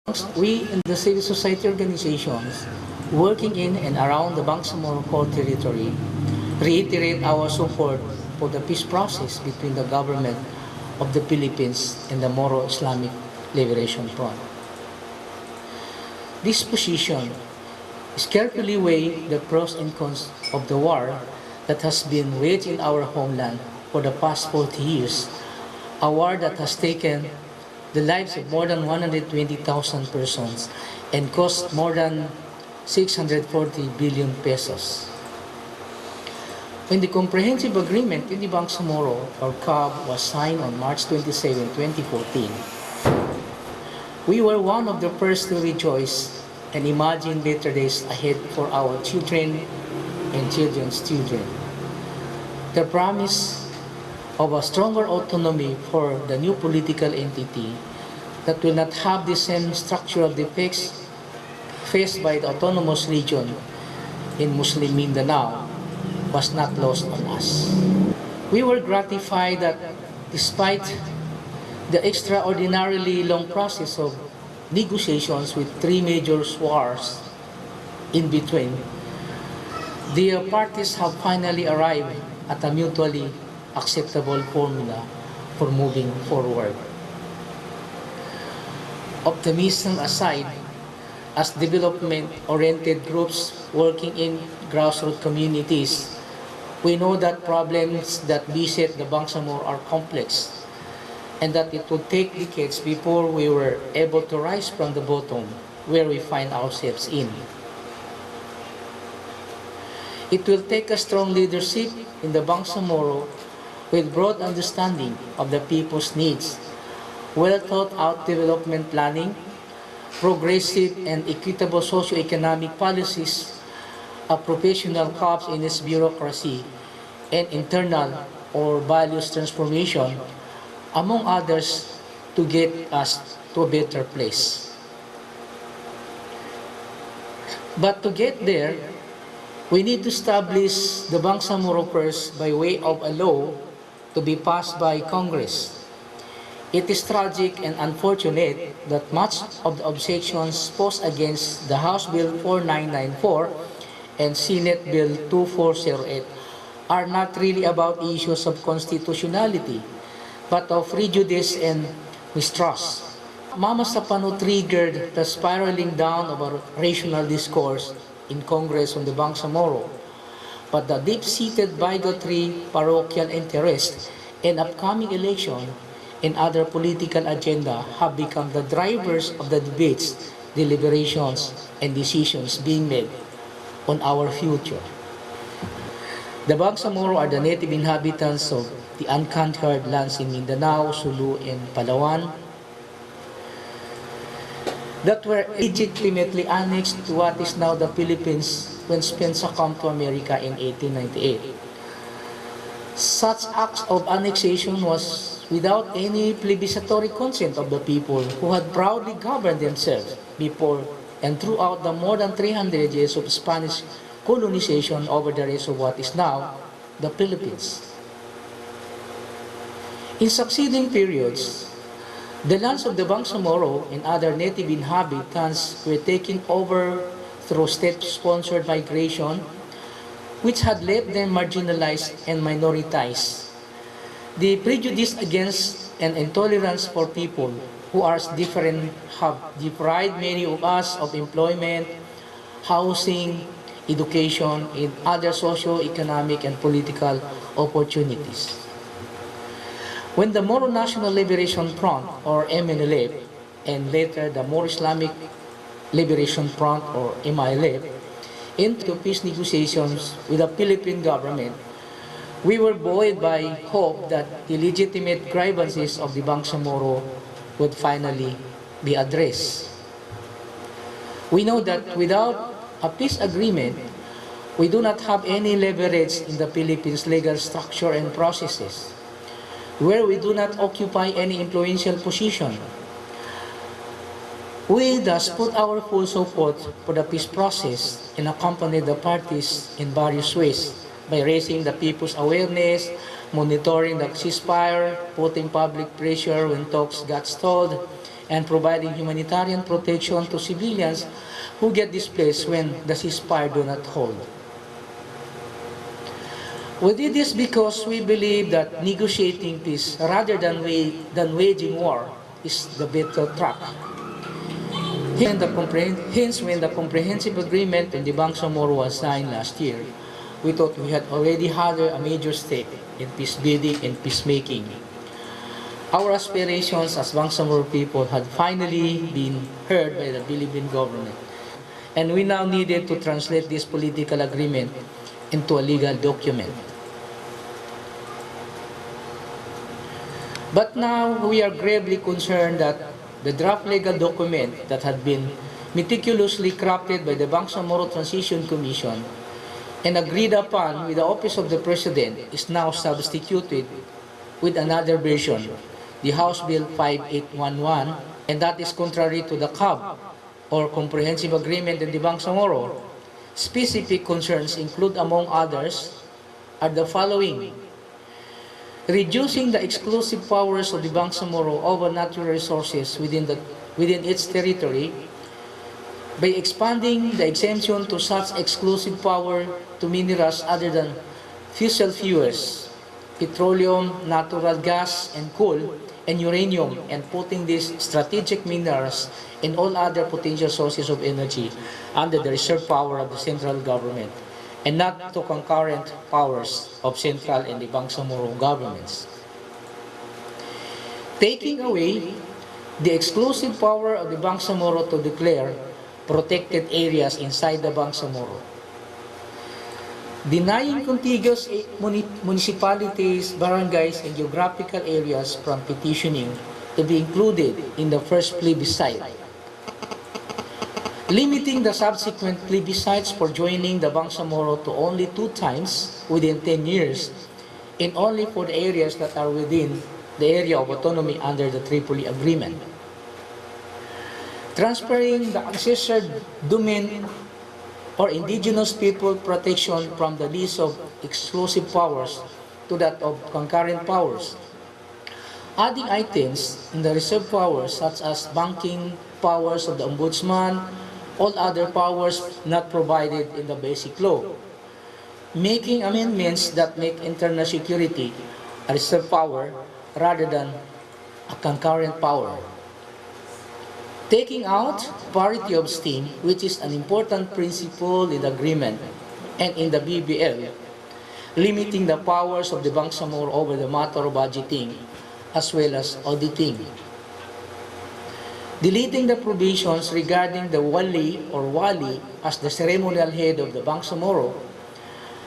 We in the civil society organizations working in and around the Bangsamoro core territory reiterate our support for the peace process between the government of the Philippines and the Moro Islamic Liberation Front. This position is carefully weigh the pros and cons of the war that has been waged in our homeland for the past 40 years, a war that has taken the lives of more than 120,000 persons and cost more than 640 billion pesos. When the comprehensive agreement in the Bangsamoro or CAB was signed on March 27, 2014, we were one of the first to rejoice and imagine better days ahead for our children and children's children. The promise of a stronger autonomy for the new political entity that will not have the same structural defects faced by the autonomous region in Muslim Mindanao was not lost on us. We were gratified that despite the extraordinarily long process of negotiations with three major wars in between, the parties have finally arrived at a mutually acceptable formula for moving forward. Optimism aside, as development-oriented groups working in grassroots communities, we know that problems that beset the Bangsamoro are complex and that it would take decades before we were able to rise from the bottom where we find ourselves in. It will take a strong leadership in the Bangsamoro with broad understanding of the people's needs, well-thought-out development planning, progressive and equitable socio-economic policies, a professional corps in its bureaucracy, and internal or values transformation, among others, to get us to a better place. But to get there, we need to establish the Bangsamoro first by way of a law to be passed by Congress. It is tragic and unfortunate that much of the objections posed against the House Bill 4994 and Senate Bill 2408 are not really about issues of constitutionality, but of prejudice and mistrust. Mama Sapano triggered the spiraling down of a rational discourse in Congress on the Bangsamoro, but the deep-seated bigotry, parochial interest, and upcoming election and other political agenda have become the drivers of the debates, deliberations, and decisions being made on our future. The Bangsamoro are the native inhabitants of the unconquered lands in Mindanao, Sulu, and Palawan that were legitimately annexed to what is now the Philippines when Spain succumbed to America in 1898. Such acts of annexation was without any plebiscitary consent of the people who had proudly governed themselves before and throughout the more than 300 years of Spanish colonization over the rest of what is now the Philippines. In succeeding periods, the lands of the Bangsamoro and other native inhabitants were taken over through state-sponsored migration, which had left them marginalized and minoritized. The prejudice against and intolerance for people who are different have deprived many of us of employment, housing, education, and other socio-economic and political opportunities. When the Moro National Liberation Front, or MNLF, and later the Moro Islamic Liberation Front, or MILF, into peace negotiations with the Philippine government, we were buoyed by hope that the legitimate grievances of the Bangsamoro would finally be addressed. We know that without a peace agreement, we do not have any leverage in the Philippines' legal structure and processes, where we do not occupy any influential position. We thus put our full support for the peace process and accompany the parties in various ways by raising the people's awareness, monitoring the ceasefire, putting public pressure when talks got stalled, and providing humanitarian protection to civilians who get displaced when the ceasefire do not hold. We did this because we believe that negotiating peace rather than waging war is the better track. Hence, when the comprehensive agreement on the Bangsamoro was signed last year, we thought we had already had a major step in peace building and peacemaking. Our aspirations as Bangsamoro people had finally been heard by the Philippine government, and we now needed to translate this political agreement into a legal document. But now we are gravely concerned that the draft legal document that had been meticulously crafted by the Bangsamoro Transition Commission and agreed upon with the Office of the President is now substituted with another version, the House Bill 5811, and that is contrary to the CAB, or Comprehensive Agreement in the Bangsamoro. Specific concerns include, among others, are the following: reducing the exclusive powers of the Bangsamoro over natural resources within its territory by expanding the exemption to such exclusive power to minerals other than fossil fuels, petroleum, natural gas, and coal, and uranium, and putting these strategic minerals and all other potential sources of energy under the reserve power of the central government, and not to concurrent powers of central and the Bangsamoro governments. Taking away the exclusive power of the Bangsamoro to declare protected areas inside the Bangsamoro. Denying contiguous municipalities, barangays, and geographical areas from petitioning to be included in the first plebiscite. Limiting the subsequent plebiscites for joining the Bangsamoro to only 2 times within 10 years, and only for the areas that are within the area of autonomy under the Tripoli Agreement. Transferring the ancestral domain or indigenous people protection from the list of exclusive powers to that of concurrent powers. Adding items in the reserve powers such as banking powers of the Ombudsman, all other powers not provided in the basic law. Making amendments that make internal security a reserve power rather than a concurrent power. Taking out parity of steam, which is an important principle in the agreement and in the BBL, limiting the powers of the Bangsamoro over the matter of budgeting as well as auditing. Deleting the provisions regarding the wali or wali as the ceremonial head of the Bangsamoro,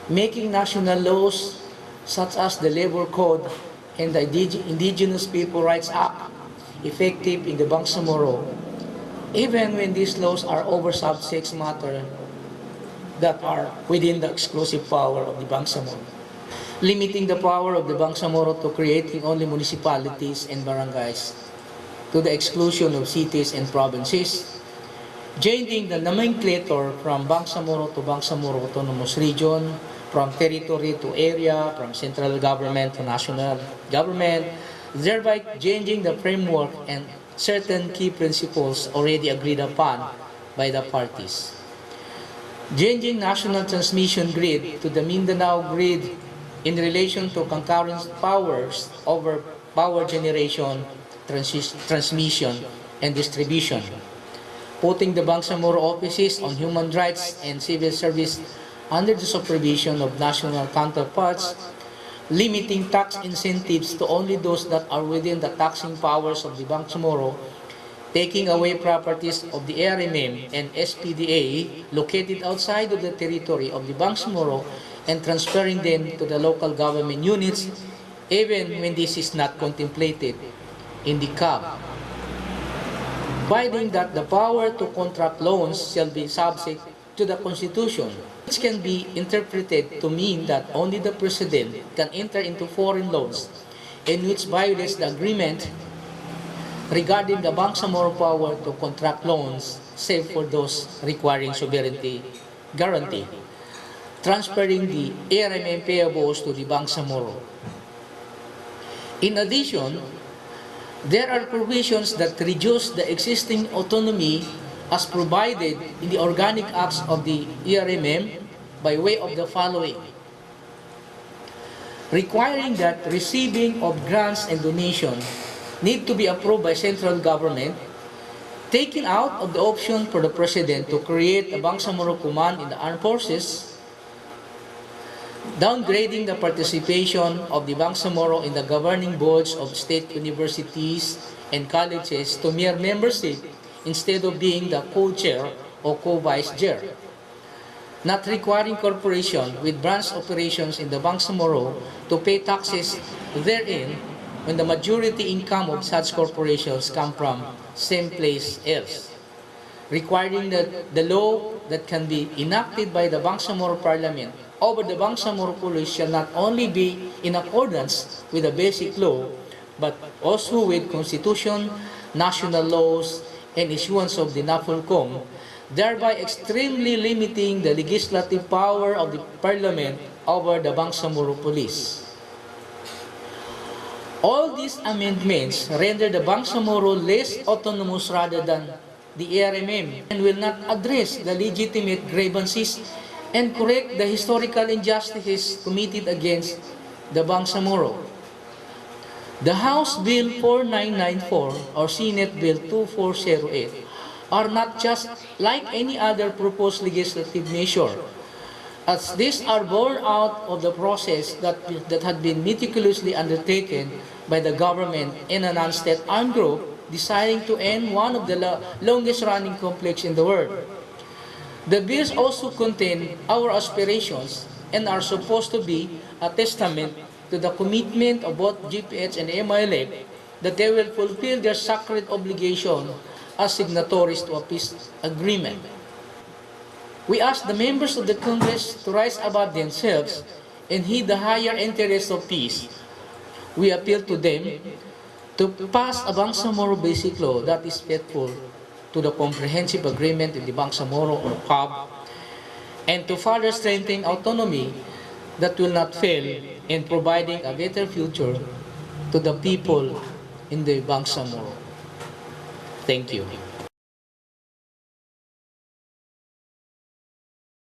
making national laws such as the Labor Code and the Indigenous People Rights Act effective in the Bangsamoro, even when these laws are over subject matter that are within the exclusive power of the Bangsamoro. Limiting the power of the Bangsamoro to creating only municipalities and barangays to the exclusion of cities and provinces, changing the nomenclature from Bangsamoro to Bangsamoro Autonomous Region, from territory to area, from central government to national government, thereby changing the framework and certain key principles already agreed upon by the parties. Changing national transmission grid to the Mindanao grid in relation to concurrent powers over power generation, transmission, and distribution. Putting the Bangsamoro offices on human rights and civil service under the supervision of national counterparts, limiting tax incentives to only those that are within the taxing powers of the Bangsamoro, taking away properties of the ARMM and SPDA located outside of the territory of the Bangsamoro and transferring them to the local government units, even when this is not contemplated in the CAB. Providing that the power to contract loans shall be subject to the Constitution, which can be interpreted to mean that only the President can enter into foreign loans and which violates the agreement regarding the Bangsamoro power to contract loans, save for those requiring sovereignty guarantee, transferring the ARMM payables to the Bangsamoro. In addition, There are provisions that reduce the existing autonomy as provided in the organic acts of the ERMM by way of the following: requiring that receiving of grants and donations need to be approved by central government, taking out of the option for the President to create a Bangsamoro Command in the Armed Forces, downgrading the participation of the Bangsamoro in the governing boards of state universities and colleges to mere membership instead of being the co-chair or co-vice chair, not requiring corporation with branch operations in the Bangsamoro to pay taxes therein when the majority income of such corporations come from same place else, requiring that the law that can be enacted by the Bangsamoro Parliament over the Bangsamoro Police shall not only be in accordance with the basic law, but also with Constitution, national laws, and issuance of the NAFULCOM, thereby extremely limiting the legislative power of the Parliament over the Bangsamoro Police. All these amendments render the Bangsamoro less autonomous rather than the ARMM and will not address the legitimate grievances and correct the historical injustices committed against the Bangsamoro. The House Bill 4994 or Senate Bill 2408 are not just like any other proposed legislative measure, as these are born out of the process that had been meticulously undertaken by the government and a non-state armed group deciding to end one of the longest-running conflicts in the world. The bills also contain our aspirations and are supposed to be a testament to the commitment of both GPH and MILF that they will fulfill their sacred obligation as signatories to a peace agreement. We ask the members of the Congress to rise above themselves and heed the higher interests of peace. We appeal to them to pass a Bangsamoro basic law that is faithful to the comprehensive agreement in the Bangsamoro or CAB, and to further strengthen autonomy that will not fail in providing a better future to the people in the Bangsamoro. Thank you.